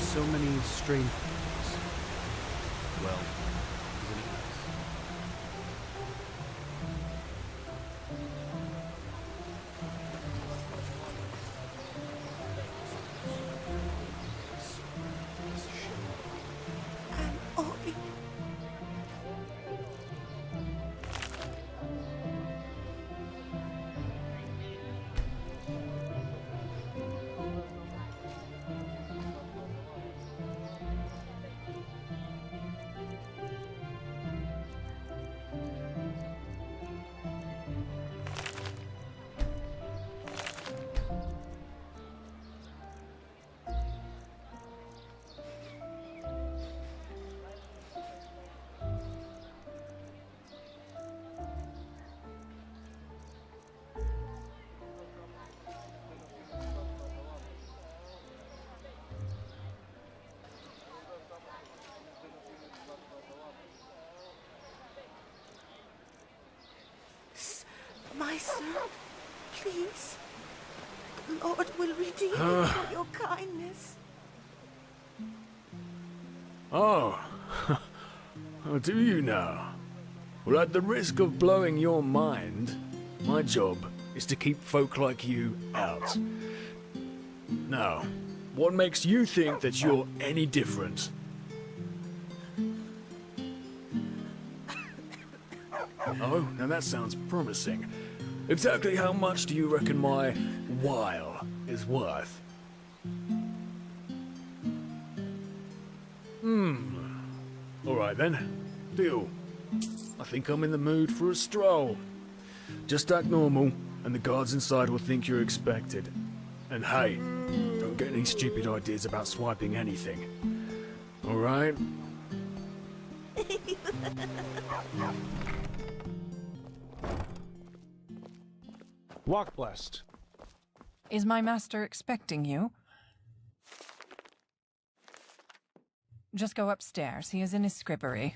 So many strange things. Well, isn't it nice? My son, please. The Lord will redeem you for your kindness. Oh. Oh, do you now? Well, at the risk of blowing your mind, my job is to keep folk like you out. Now, what makes you think that you're any different? Oh, now that sounds promising. Exactly how much do you reckon my while is worth? Alright then. Deal. I think I'm in the mood for a stroll. Just act normal, and the guards inside will think you're expected. And hey, don't get any stupid ideas about swiping anything. Alright? Walk blessed. Is my master expecting you? Just go upstairs. He is in his scribbery.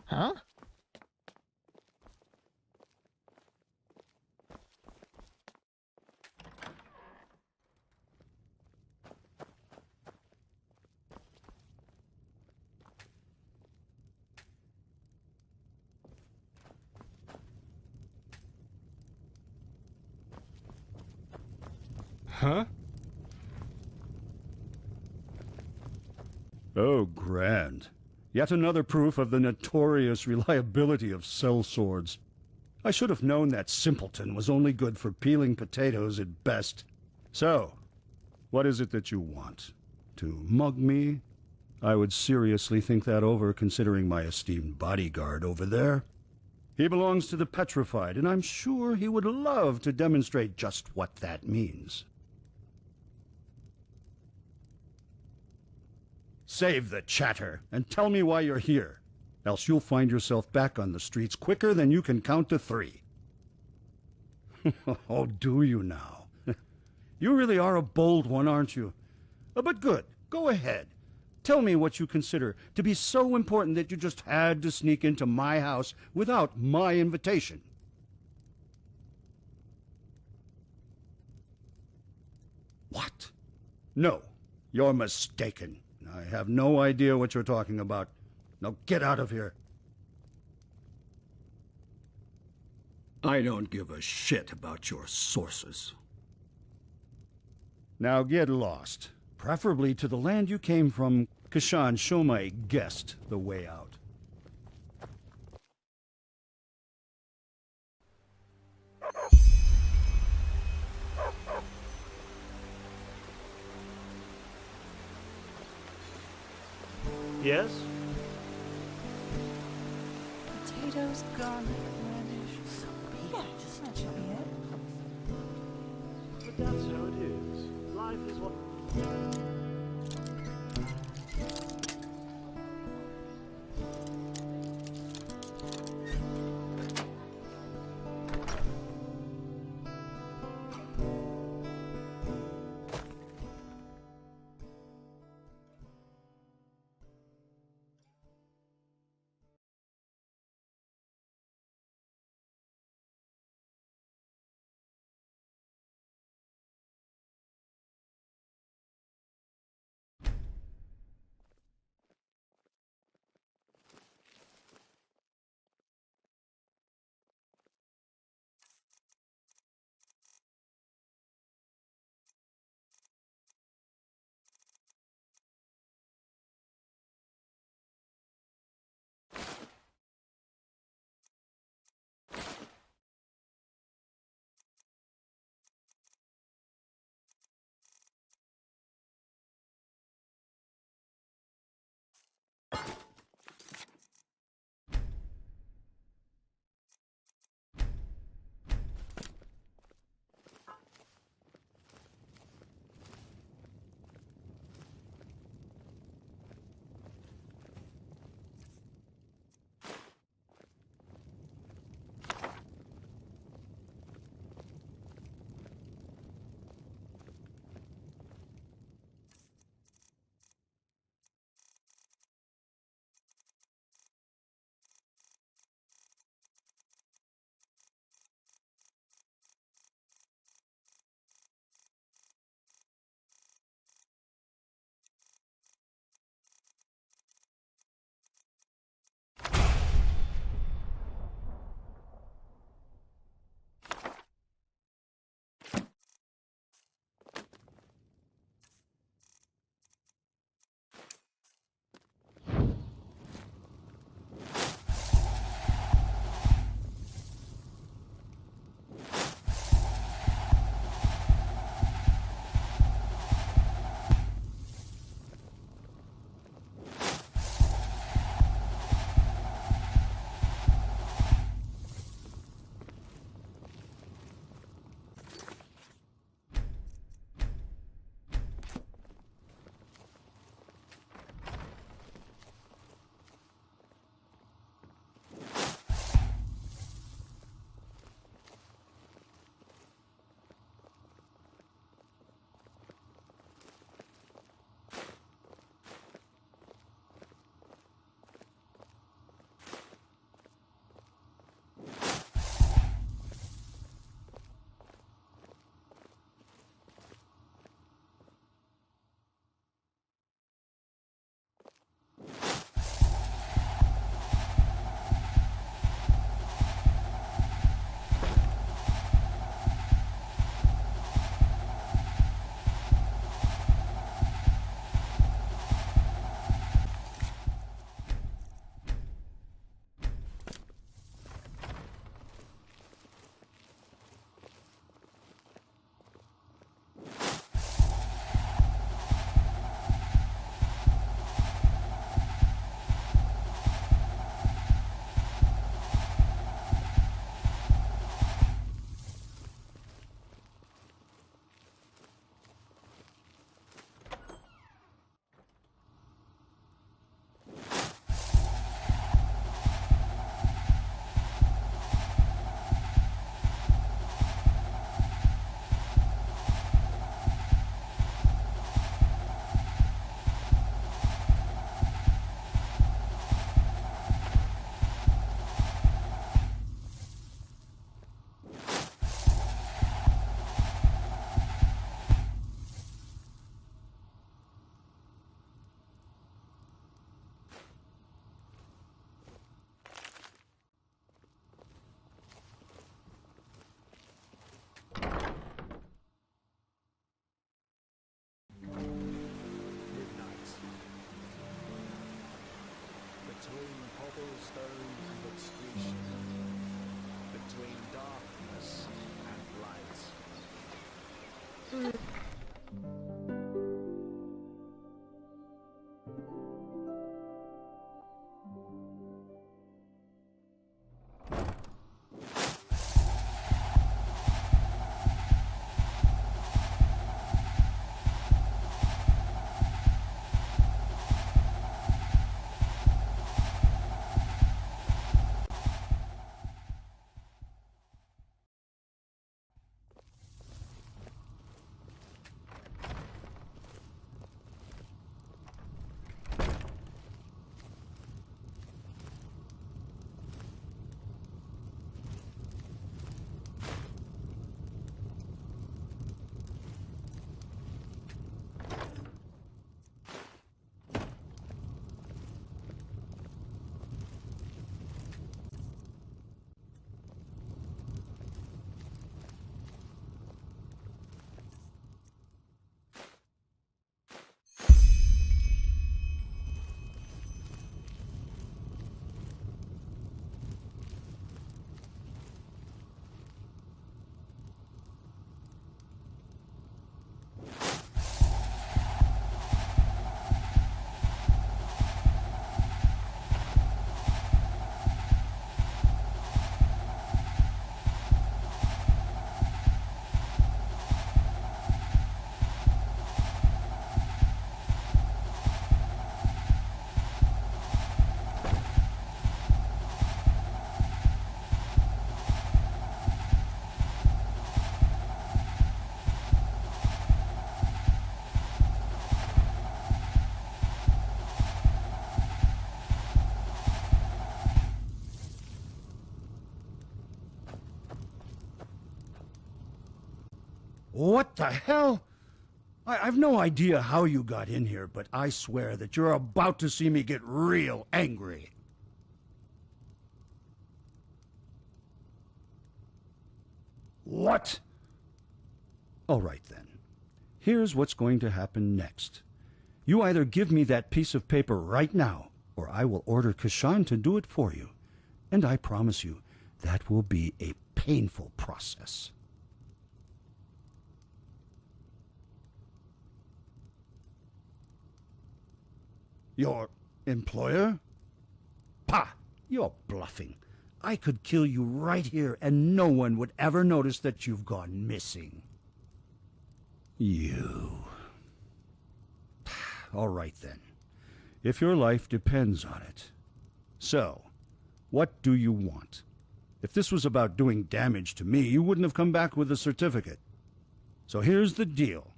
Huh? Huh? Oh, grand. Yet another proof of the notorious reliability of sellswords. I should have known that simpleton was only good for peeling potatoes at best. So, what is it that you want? To mug me? I would seriously think that over, considering my esteemed bodyguard over there. He belongs to the petrified, and I'm sure he would love to demonstrate just what that means. Save the chatter, and tell me why you're here. Else you'll find yourself back on the streets quicker than you can count to 3. Oh, do you now? You really are a bold one, aren't you? But good, go ahead. Tell me what you consider to be so important that you just had to sneak into my house without my invitation. What? No, you're mistaken. I have no idea what you're talking about. Now get out of here. I don't give a shit about your sources. Now get lost. Preferably to the land you came from. Kashan, show my guest the way out. Yes? Potatoes, garlic, radish. So big. Yeah, that should be it. But that's how it is. Life is what... What the hell? I've no idea how you got in here, but I swear that you're about to see me get real angry. What? All right, then. Here's what's going to happen next. You either give me that piece of paper right now, or I will order Kashan to do it for you. And I promise you, that will be a painful process. Your employer? Pah! You're bluffing. I could kill you right here and no one would ever notice that you've gone missing. You. All right then. If your life depends on it. So, what do you want? If this was about doing damage to me, you wouldn't have come back with a certificate. So here's the deal.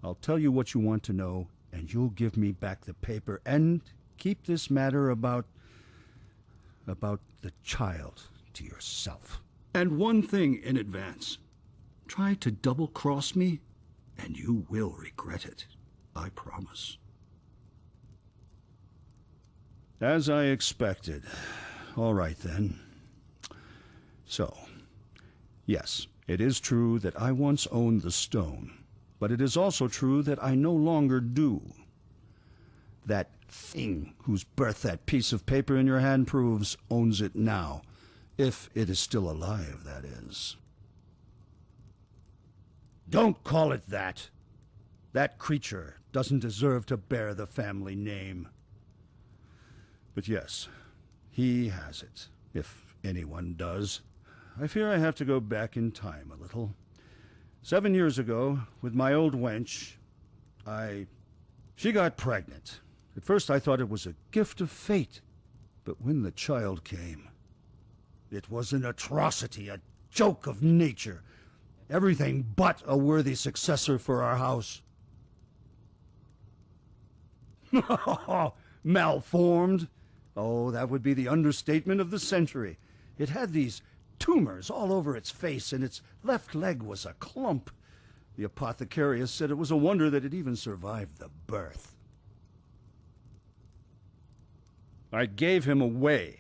I'll tell you what you want to know, and you'll give me back the paper and keep this matter about the child to yourself. And one thing in advance. Try to double-cross me, and you will regret it. I promise. As I expected. All right, then. So, yes, it is true that I once owned the stone, but it is also true that I no longer do. That thing whose birth that piece of paper in your hand proves owns it now, if it is still alive, that is. Don't call it that. That creature doesn't deserve to bear the family name. But yes, he has it, if anyone does. I fear I have to go back in time a little. 7 years ago, with my old wench, she got pregnant. At first I thought it was a gift of fate, but when the child came, it was an atrocity, a joke of nature. Everything but a worthy successor for our house. Malformed? Oh, that would be the understatement of the century. It had these tumors all over its face, and its left leg was a clump. The apothecarius said it was a wonder that it even survived the birth. I gave him away.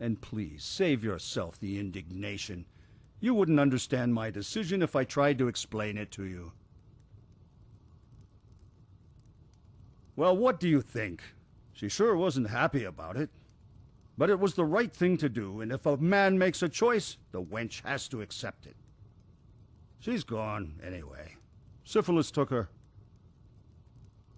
And please, save yourself the indignation. You wouldn't understand my decision if I tried to explain it to you. Well, what do you think? She sure wasn't happy about it. But it was the right thing to do, and if a man makes a choice, the wench has to accept it. She's gone, anyway. Syphilis took her.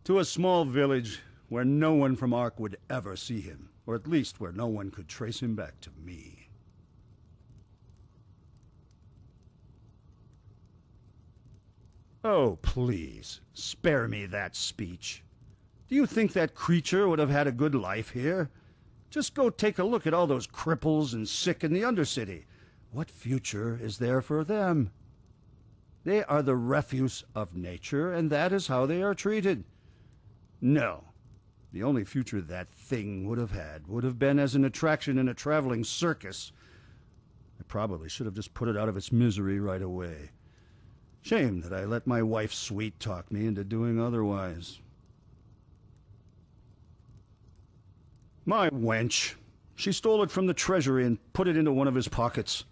To a small village where no one from Ark would ever see him, or at least where no one could trace him back to me. Oh, please, spare me that speech. Do you think that creature would have had a good life here? Just go take a look at all those cripples and sick in the Undercity. What future is there for them? They are the refuse of nature, and that is how they are treated. No. The only future that thing would have had would have been as an attraction in a traveling circus. I probably should have just put it out of its misery right away. Shame that I let my wife sweet-talk me into doing otherwise. My wench. She stole it from the treasury and put it into one of his pockets.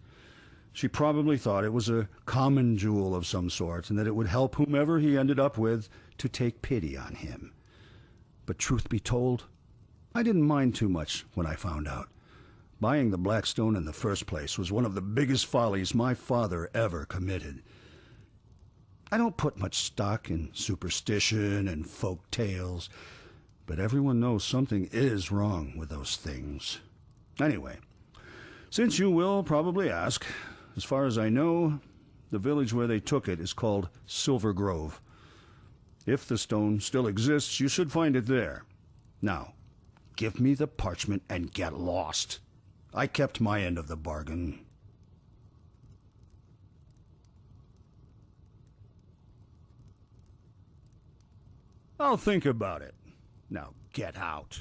She probably thought it was a common jewel of some sort, and that it would help whomever he ended up with to take pity on him. But truth be told, I didn't mind too much when I found out. Buying the black stone in the first place was one of the biggest follies my father ever committed. I don't put much stock in superstition and folk tales, but everyone knows something is wrong with those things. Anyway, since you will probably ask, as far as I know, the village where they took it is called Silver Grove. If the stone still exists, you should find it there. Now, give me the parchment and get lost. I kept my end of the bargain. I'll think about it. Now get out.